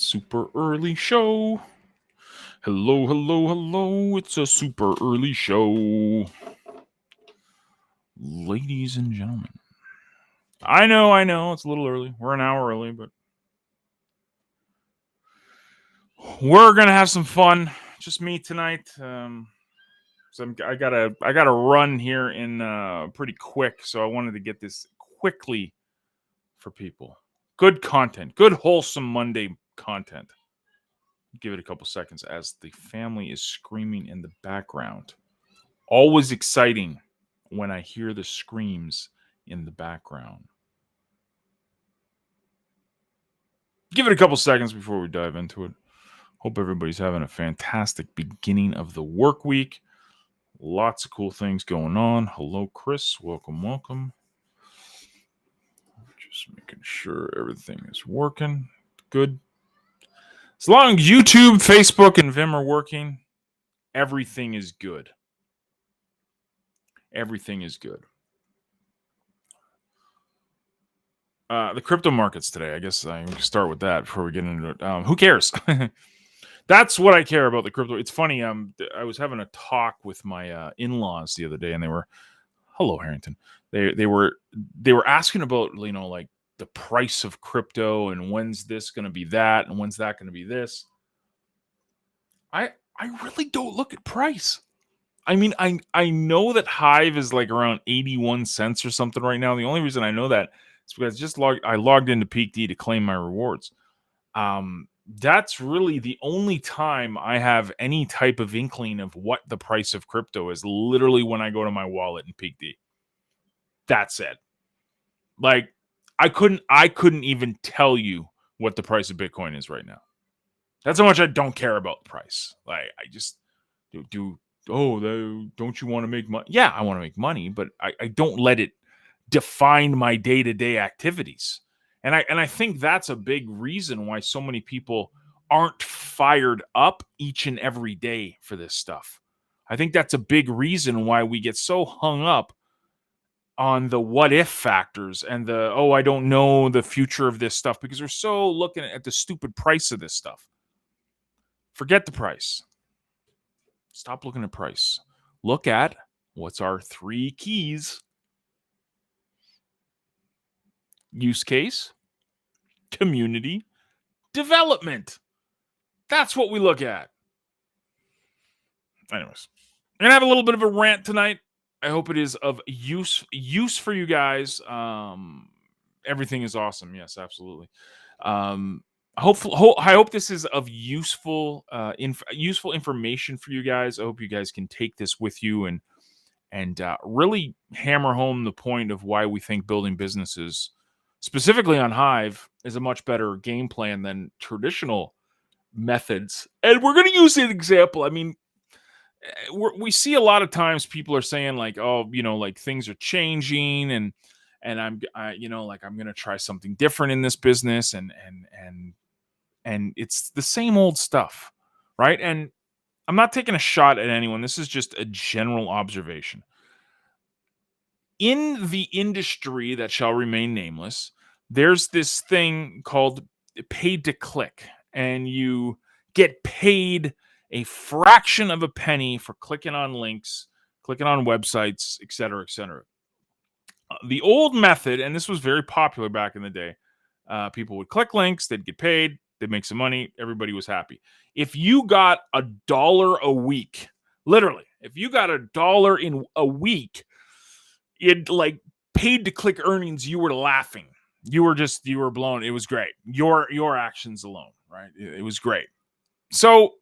super early show. Hello, hello, hello. It's a super early show. Ladies and gentlemen. I know. It's a little early. We're an hour early, but we're going to have some fun. Just me tonight. So I gotta run here in pretty quick. So I wanted to get this quickly for people. Good content. Good, wholesome Monday content. Give it a couple seconds as the family is screaming in the background. Always exciting when I hear the screams in the background. Give it a couple seconds before we dive into it. Hope everybody's having a fantastic beginning of the work week. Lots of cool things going on. Hello, Chris. Welcome. Just making sure everything is working. Good. As long as YouTube, Facebook, and Vim are working, everything is good. Everything is good. The crypto markets today. I guess I can start with that before we get into it. Who cares? That's what I care about the crypto. It's funny. I was having a talk with my in-laws the other day, and they were, hello, Harrington. They were asking about, like the price of crypto and when's this going to be that and when's that going to be this. I really don't look at price. I mean, I know that Hive is like around 81 cents or something right now. The only reason I know that is because I logged into PeakD to claim my rewards. That's really the only time I have any type of inkling of what the price of crypto is. Literally when I go to my wallet in PeakD. That's it. Like I couldn't even tell you what the price of Bitcoin is right now. That's how much I don't care about the price. Like I just don't you want to make money? Yeah, I want to make money, but I don't let it define my day-to-day activities. And I think that's a big reason why so many people aren't fired up each and every day for this stuff. I think that's a big reason why we get so hung up on the what if factors and the, I don't know the future of this stuff, because we're so looking at the stupid price of this stuff. Forget the price. Stop looking at price. Look at what's our 3 keys. Use case, community, development. That's what we look at. Anyways, I'm going to have a little bit of a rant tonight. I hope it is of use for you guys. Everything is awesome. Yes, absolutely. I hope this is of useful information for you guys. I hope you guys can take this with you and really hammer home the point of why we think building businesses, specifically on Hive, is a much better game plan than traditional methods. And we're going to use an example. I mean, we see a lot of times people are saying like, like things are changing and I'm going to try something different in this business and it's the same old stuff, right? And I'm not taking a shot at anyone. This is just a general observation. In the industry that shall remain nameless, there's this thing called paid to click, and you get paid a fraction of a penny for clicking on links, clicking on websites, et cetera, et cetera. The old method, and this was very popular back in the day, people would click links, they'd get paid, they'd make some money, everybody was happy. If you got $1 a week, literally, if you got $1 in a week, it like paid to click earnings, you were laughing. You were blown. It was great. Your actions alone, right? It was great. So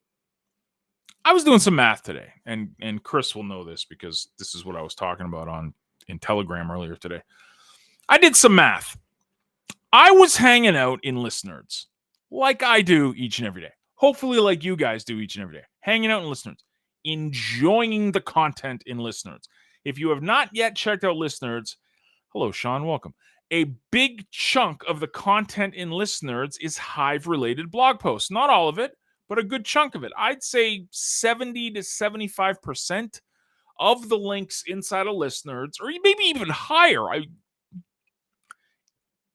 I was doing some math today, and Chris will know this because this is what I was talking about in Telegram earlier today. I did some math. I was hanging out in Listeners like I do each and every day. Hopefully like you guys do each and every day. Hanging out in Listeners, enjoying the content in Listeners. If you have not yet checked out Listeners, hello, Sean, welcome. A big chunk of the content in Listeners is Hive-related blog posts. Not all of it, but a good chunk of it. I'd say 70 to 75% of the links inside of Listeners, or maybe even higher.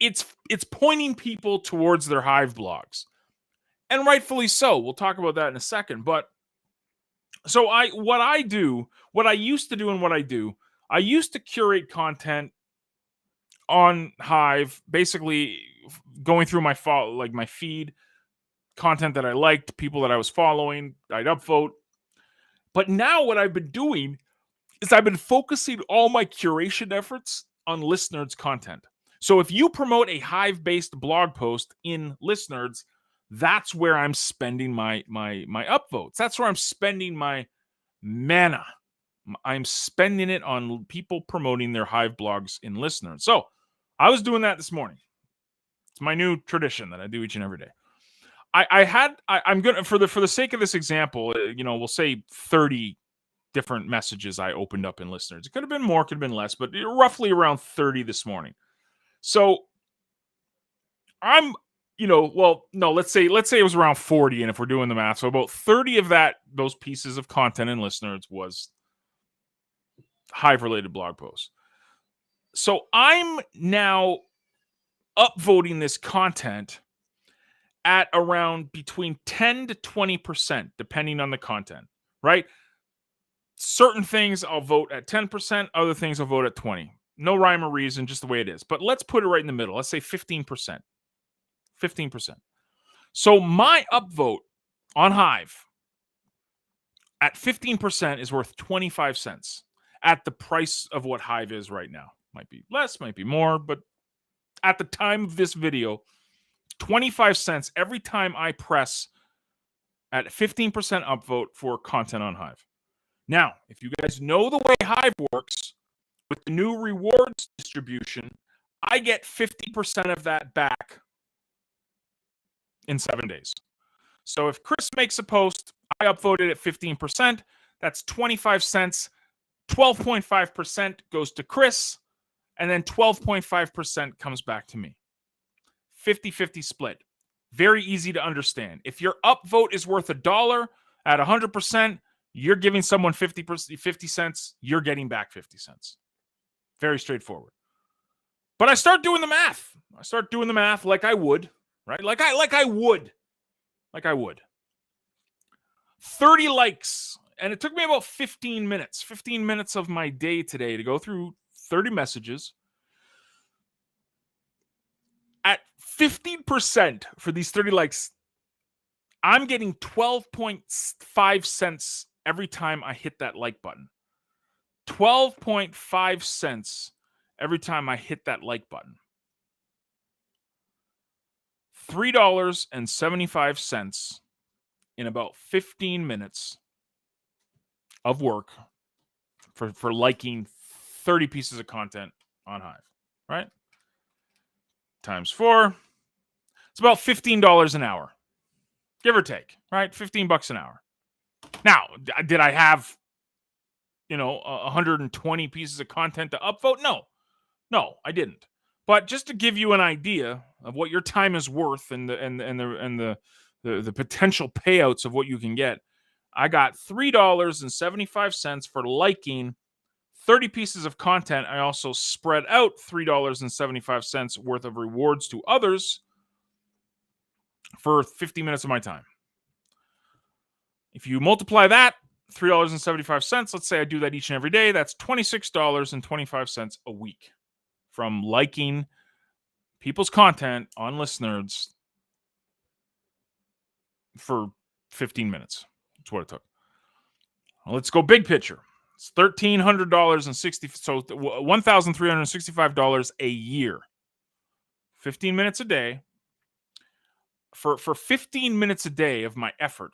It's pointing people towards their Hive blogs. And rightfully so. We'll talk about that in a second. But so what I used to do and what I do, I used to curate content on Hive, basically going through my feed, content that I liked, people that I was following, I'd upvote. But now what I've been doing is I've been focusing all my curation efforts on Listeners content. So if you promote a Hive-based blog post in Listeners, that's where I'm spending my upvotes. That's where I'm spending my mana. I'm spending it on people promoting their Hive blogs in Listeners. So I was doing that this morning. It's my new tradition that I do each and every day. I'm gonna for the sake of this example, we'll say 30 different messages I opened up in Listeners. It could have been more, could have been less, but roughly around 30 this morning. So I'm, no, let's say it was around 40, and if we're doing the math, so about 30 of those pieces of content in Listeners was Hive-related blog posts. So I'm now upvoting this content at around between 10 to 20%, depending on the content, right? Certain things I'll vote at 10%, other things I'll vote at 20. No rhyme or reason, just the way it is. But let's put it right in the middle. Let's say 15%. 15%. So my upvote on Hive at 15% is worth 25 cents at the price of what Hive is right now. Might be less, might be more, but at the time of this video, 25 cents every time I press at 15% upvote for content on Hive. Now, if you guys know the way Hive works, with the new rewards distribution, I get 50% of that back in 7 days. So if Chris makes a post, I upvote it at 15%. That's 25 cents. 12.5% goes to Chris, and then 12.5% comes back to me. 50-50 split. Very easy to understand. If your upvote is worth $1 at 100%, you're giving someone 50 cents, you're getting back 50 cents. Very straightforward. But I start doing the math. Like I would, right? Like I would. 30 likes. And it took me about 15 minutes. 15 minutes of my day today to go through 30 messages. At 15% for these 30 likes, I'm getting 12.5 cents every time I hit that like button. 12.5 cents every time I hit that like button. $3.75 in about 15 minutes of work for liking 30 pieces of content on Hive, right? Times 4. It's about $15 an hour, give or take, right? $15 an hour. Now, did I have 120 pieces of content to upvote? No, I didn't. But just to give you an idea of what your time is worth and the potential payouts of what you can get, I got $3.75 for liking 30 pieces of content. I also spread out $3.75 worth of rewards to others for 50 minutes of my time. If you multiply that, $3.75, let's say I do that each and every day, that's $26.25 a week from liking people's content on Listeners for 15 minutes. That's what it took. Well, let's go big picture. It's $1,360, so $1,365 a year. 15 minutes a day. For 15 minutes a day of my effort,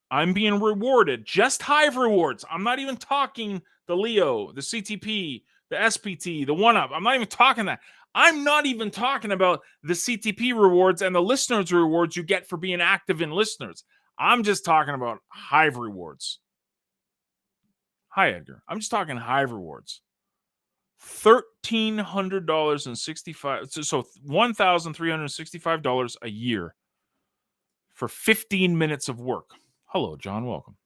I'm being rewarded, just Hive rewards. I'm not even talking the Leo, the CTP, the SPT, the 1UP. I'm not even talking that. I'm not even talking about the CTP rewards and the Listeners rewards you get for being active in Listeners. I'm just talking about Hive rewards. Hi, Edgar. I'm just talking Hive rewards. $1,365, so $1,365 a year for 15 minutes of work. Hello, John. Welcome.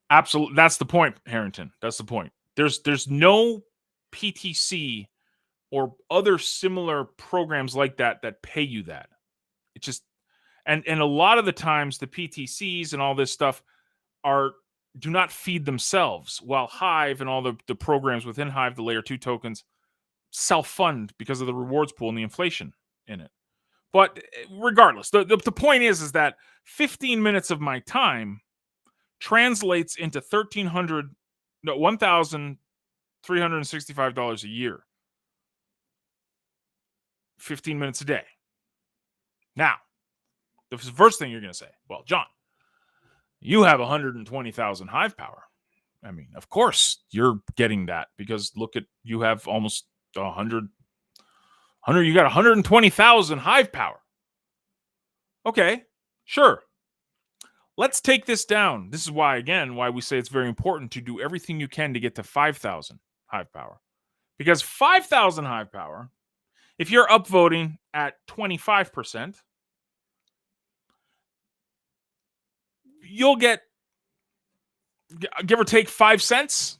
Absolutely. That's the point, Harrington. That's the point. There's no PTC or other similar programs like that that pay you that. It just and a lot of the times the PTCs and all this stuff do not feed themselves, while Hive and all the programs within Hive, the layer 2 tokens, self-fund because of the rewards pool and the inflation in it. But regardless, the point is that 15 minutes of my time translates into $1,365 a year. 15 minutes a day. Now, the first thing you're going to say, well, John, you have 120,000 Hive power. I mean, of course you're getting that because look at, you have almost 100, you got 120,000 Hive power. Okay, sure. Let's take this down. This is why we say it's very important to do everything you can to get to 5,000 Hive power. Because 5,000 Hive power, if you're upvoting at 25%, you'll get, give or take, 5 cents,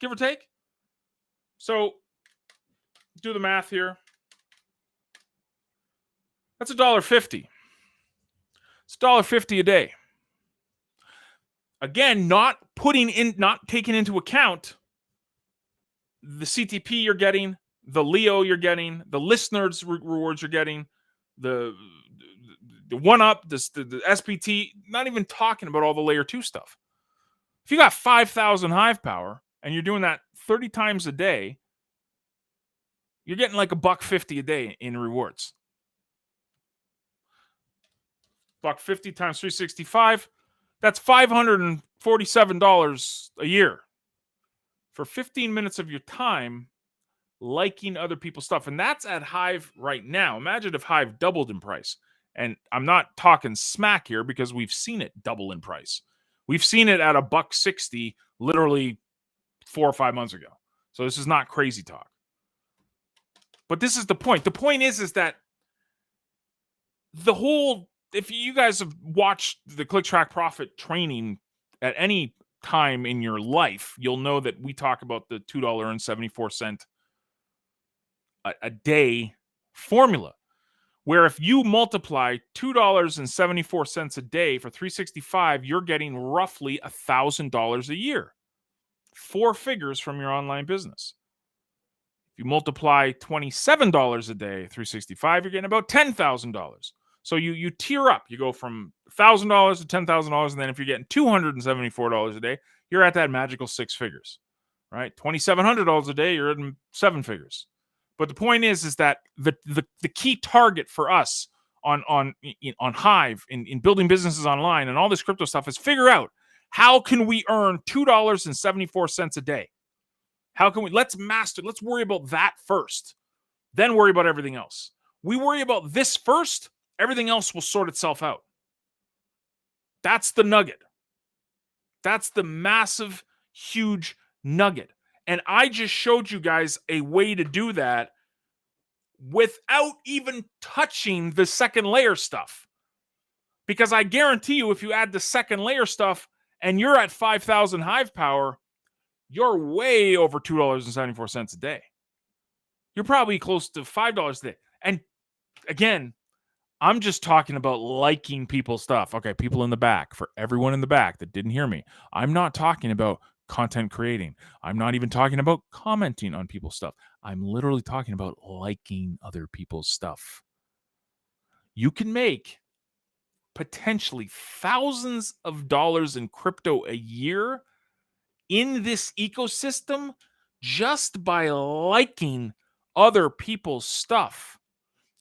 give or take. So do the math here. That's $1.50. It's $1.50 a day. Again, not taking into account the CTP you're getting, the Leo you're getting, the listeners rewards you're getting, the one up, the SPT, not even talking about all the layer 2 stuff. If you got 5,000 Hive power and you're doing that 30 times a day, you're getting like $1.50 a day in rewards. $1.50 times 365, that's $547 a year for 15 minutes of your time liking other people's stuff. And that's at Hive right now. Imagine if Hive doubled in price. And I'm not talking smack here because we've seen it double in price. We've seen it at $1.60 literally 4 or 5 months ago. So this is not crazy talk. But this is the point. The point is that the whole, if you guys have watched the Click Track Profit training at any time in your life, you'll know that we talk about the $2.74 a day formula, where if you multiply $2.74 a day for 365, you're getting roughly $1,000 a year. 4 figures from your online business. If you multiply $27 a day, 365, you're getting about $10,000. So you tier up. You go from $1,000 to $10,000, and then if you're getting $274 a day, you're at that magical 6 figures, right? $2,700 a day, you're at 7 figures. But the point is that the key target for us on Hive in building businesses online and all this crypto stuff is figure out how can we earn $2.74 a day. How can we, let's worry about that first, then worry about everything else. We worry about this first, everything else will sort itself out. That's the nugget. That's the massive, huge nugget. And I just showed you guys a way to do that without even touching the second layer stuff. Because I guarantee you, if you add the second layer stuff and you're at 5,000 Hive power, you're way over $2.74 a day. You're probably close to $5 a day. And again, I'm just talking about liking people's stuff. Okay, people in the back, for everyone in the back that didn't hear me, I'm not talking about content creating. I'm not even talking about commenting on people's stuff. I'm literally talking about liking other people's stuff. You can make potentially thousands of dollars in crypto a year in this ecosystem just by liking other people's stuff.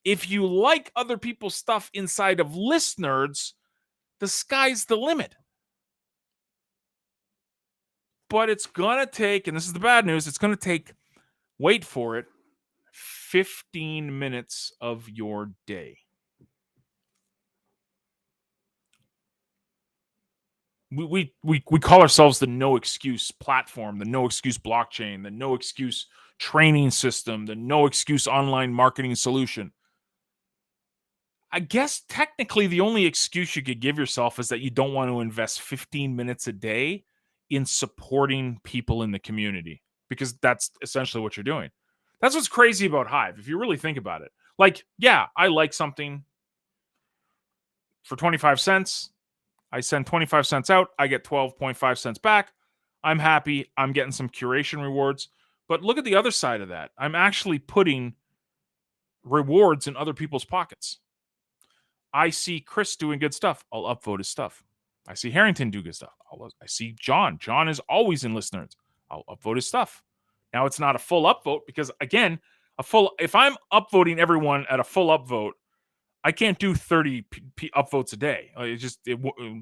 If you like other people's stuff inside of Listeners, the sky's the limit. But it's going to take, and this is the bad news, it's going to take, wait for it, 15 minutes of your day. We call ourselves the no excuse platform, the no excuse blockchain, the no excuse training system, the no excuse online marketing solution. I guess technically the only excuse you could give yourself is that you don't want to invest 15 minutes a day in supporting people in the community, because that's essentially what you're doing. That's what's crazy about Hive, if you really think about it. Like, yeah, I like something for 25 cents. I send 25 cents out. I get 12.5 cents back. I'm happy. I'm getting some curation rewards. But look at the other side of that. I'm actually putting rewards in other people's pockets. I see Chris doing good stuff. I'll upvote his stuff. I see Harrington do good stuff. I see John. John is always in listeners. I'll upvote his stuff. Now it's not a full upvote because again, if I'm upvoting everyone at a full upvote, I can't do 30 upvotes a day.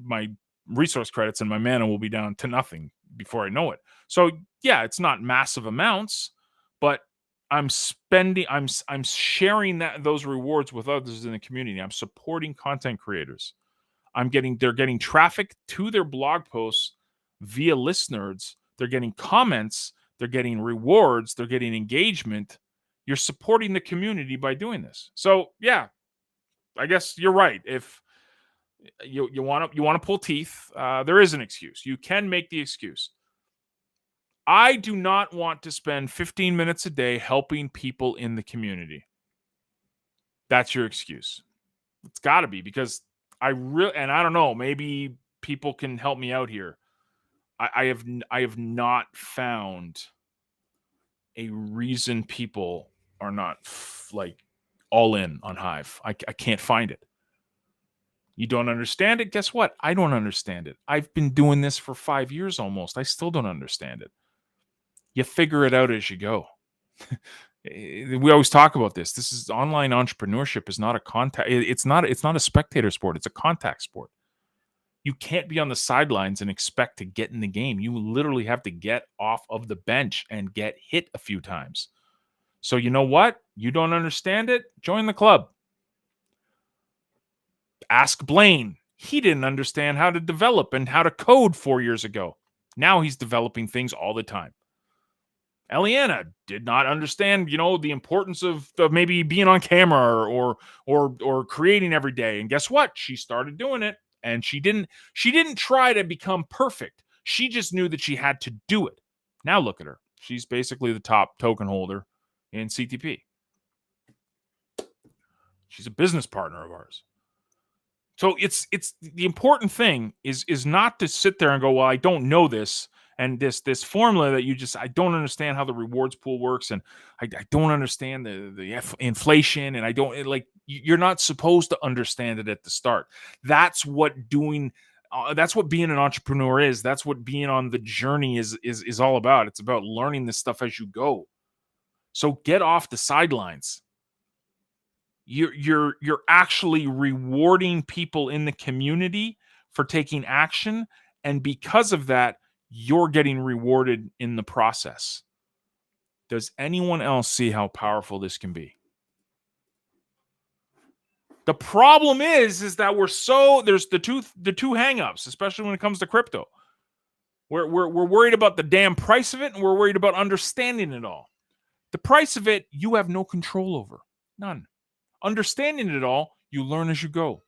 My resource credits and my mana will be down to nothing before I know it. So yeah, it's not massive amounts, but I'm sharing those rewards with others in the community. I'm supporting content creators. They're getting traffic to their blog posts via listeners. They're getting comments. They're getting rewards. They're getting engagement. You're supporting the community by doing this. So yeah, I guess you're right. If you want to pull teeth, there is an excuse. You can make the excuse. I do not want to spend 15 minutes a day helping people in the community. That's your excuse. It's got to be because I don't know, maybe people can help me out here. I have not found a reason people are not like all in on Hive. I can't find it. You don't understand it? Guess what? I don't understand it. I've been doing this for 5 years almost. I still don't understand it. You figure it out as you go. We always talk about this. This is online entrepreneurship is not a contact. It's not a spectator sport. It's a contact sport. You can't be on the sidelines and expect to get in the game. You literally have to get off of the bench and get hit a few times. So you know what? You don't understand it? Join the club. Ask Blaine. He didn't understand how to develop and how to code 4 years ago. Now he's developing things all the time. Eliana did not understand, the importance of maybe being on camera or creating every day. And guess what? She started doing it, and she didn't try to become perfect. She just knew that she had to do it. Now look at her. She's basically the top token holder in CTP. She's a business partner of ours. So it's the important thing is not to sit there and go, well, I don't know this. And this formula that I don't understand how the rewards pool works, and I don't understand the inflation, and I don't you're not supposed to understand it at the start. That's what being an entrepreneur is. That's what being on the journey is all about. It's about learning this stuff as you go. So get off the sidelines. You're actually rewarding people in the community for taking action, and because of that, you're getting rewarded in the process. Does anyone else see how powerful this can be? The problem is that there's the two hangups, especially when it comes to crypto. We're worried about the damn price of it, and we're worried about understanding it all. The price of it, you have no control over. None. Understanding it all, you learn as you go.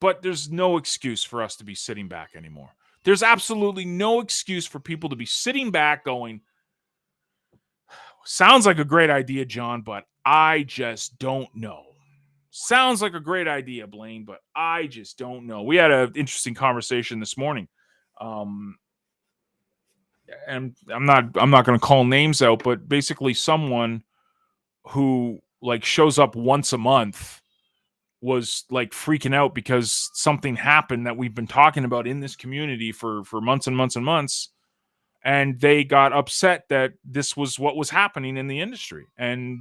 But there's no excuse for us to be sitting back anymore. There's absolutely no excuse for people to be sitting back going, sounds like a great idea, John, but I just don't know. Sounds like a great idea, Blaine, but I just don't know. We had an interesting conversation this morning. And I'm not going to call names out, but basically someone who shows up once a month was freaking out because something happened that we've been talking about in this community for months and months and months. And they got upset that this was what was happening in the industry. And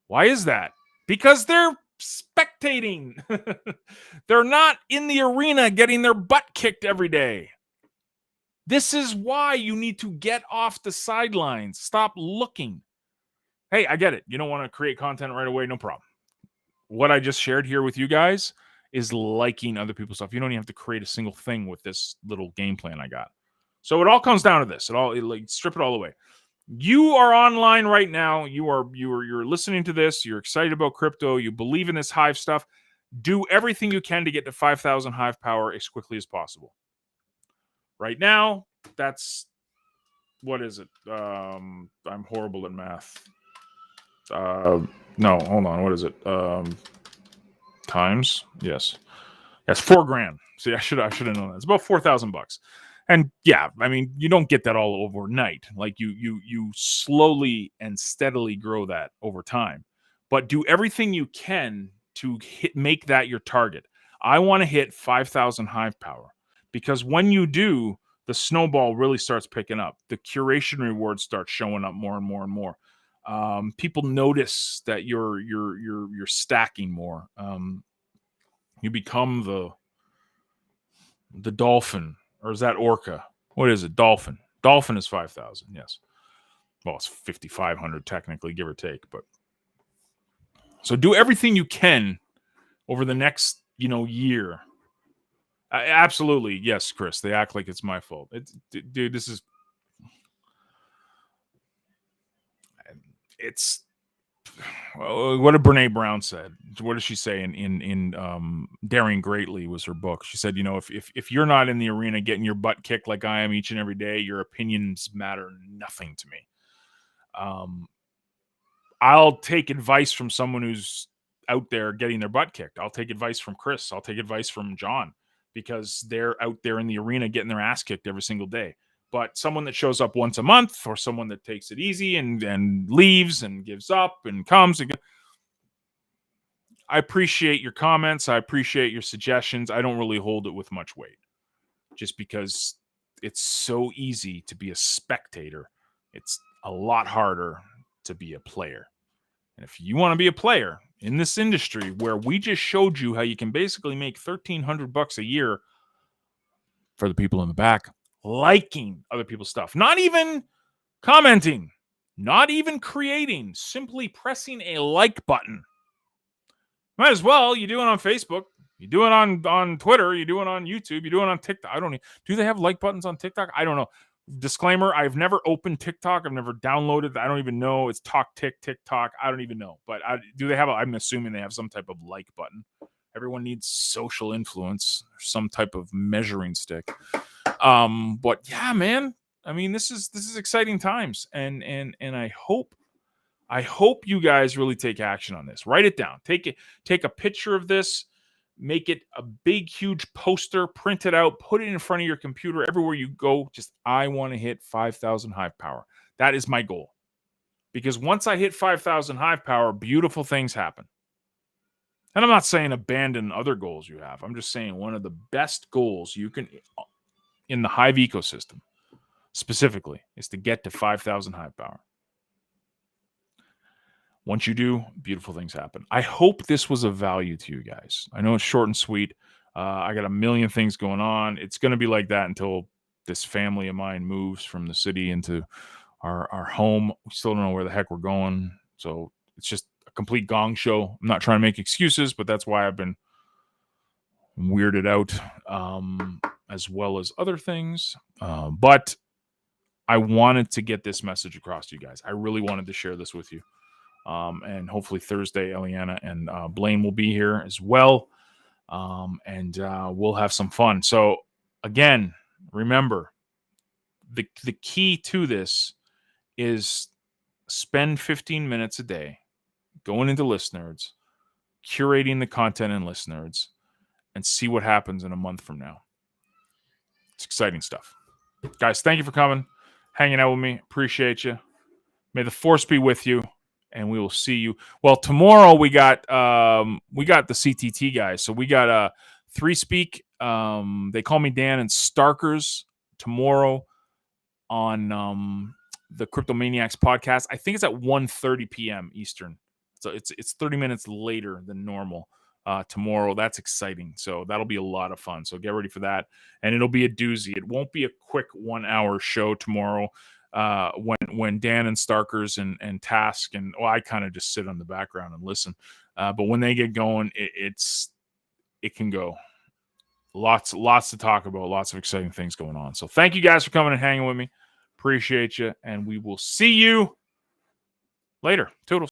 why is that? Because they're spectating. They're not in the arena getting their butt kicked every day. This is why you need to get off the sidelines. Stop looking. Hey, I get it. You don't want to create content right away. No problem. What I just shared here with you guys is liking other people's stuff. You don't even have to create a single thing with this little game plan I got. So it all comes down to this. Strip it all away. You are online right now. You're listening to this. You're excited about crypto. You believe in this Hive stuff. Do everything you can to get to 5,000 Hive power as quickly as possible. Right now, that's what is it? I'm horrible at math. No, hold on. What is it? Times? Yes. That's $4,000. See, I should have known that. It's about $4,000. And yeah, I mean, you don't get that all overnight. Like you slowly and steadily grow that over time. But do everything you can to make that your target. I want to hit 5,000 hive power, because when you do, the snowball really starts picking up. The curation rewards start showing up more and more and more. People notice that you're stacking more. You become the dolphin, or is that orca? What is it? Dolphin. Dolphin is 5,000. Yes. Well, it's 5,500 technically, give or take. But so do everything you can over the next year. Absolutely, yes, Chris. They act like it's my fault. Dude, this is. It's. What did Brene Brown said? What does she say in Daring Greatly was her book? She said, if you're not in the arena getting your butt kicked like I am each and every day, your opinions matter nothing to me. I'll take advice from someone who's out there getting their butt kicked. I'll take advice from Chris. I'll take advice from John, because they're out there in the arena getting their ass kicked every single day. But someone that shows up once a month, or someone that takes it easy and leaves and gives up and comes and I appreciate your comments. I appreciate your suggestions. I don't really hold it with much weight, just because it's so easy to be a spectator. It's a lot harder to be a player. And if you want to be a player in this industry where we just showed you how you can basically make $1,300 a year for the people in the back, liking other people's stuff, not even commenting, not even creating, simply pressing a like button. Might as well. You do it on Facebook. You do it on Twitter. You do it on YouTube. You do it on TikTok. Do they have like buttons on TikTok? I don't know. Disclaimer, I've never opened TikTok. I've never downloaded. I don't even know. It's TikTok. I don't even know. But do they have I'm assuming they have some type of like button. Everyone needs social influence, some type of measuring stick. But yeah, man. I mean, this is exciting times, and I hope you guys really take action on this. Write it down. Take a picture of this, make it a big, huge poster, print it out, put it in front of your computer everywhere you go. Just, I want to hit 5,000 hive power. That is my goal. Because once I hit 5,000 hive power, beautiful things happen. And I'm not saying abandon other goals you have. I'm just saying one of the best goals you can, in the hive ecosystem specifically, is to get to 5,000 hive power. Once you do, beautiful things happen. I hope this was of value to you guys. I know it's short and sweet. I got a million things going on. It's going to be like that until this family of mine moves from the city into our home. We still don't know where the heck we're going. So it's just a complete gong show. I'm not trying to make excuses, but that's why I've been weirded out, as well as other things. But I wanted to get this message across to you guys. I really wanted to share this with you. And hopefully Thursday, Eliana and Blaine will be here as well. And we'll have some fun. So again, remember, the key to this is spend 15 minutes a day going into List Nerds, curating the content in List Nerds, and see what happens in a month from now. It's exciting stuff. Guys, thank you for coming, hanging out with me. Appreciate you. May the force be with you. And we will see you. Well, tomorrow we got the CTT guys. So we got 3Speak. They call me Dan and Starkers tomorrow on the Cryptomaniacs podcast. I think it's at 1:30 p.m. Eastern. So it's 30 minutes later than normal tomorrow. That's exciting. So that'll be a lot of fun. So get ready for that. And it'll be a doozy. It won't be a quick 1-hour show tomorrow. When Dan and Starkers and Task and I kind of just sit on the background and listen. But when they get going, it can go. Lots to talk about. Lots of exciting things going on. So thank you guys for coming and hanging with me. Appreciate you, and we will see you later. Toodles.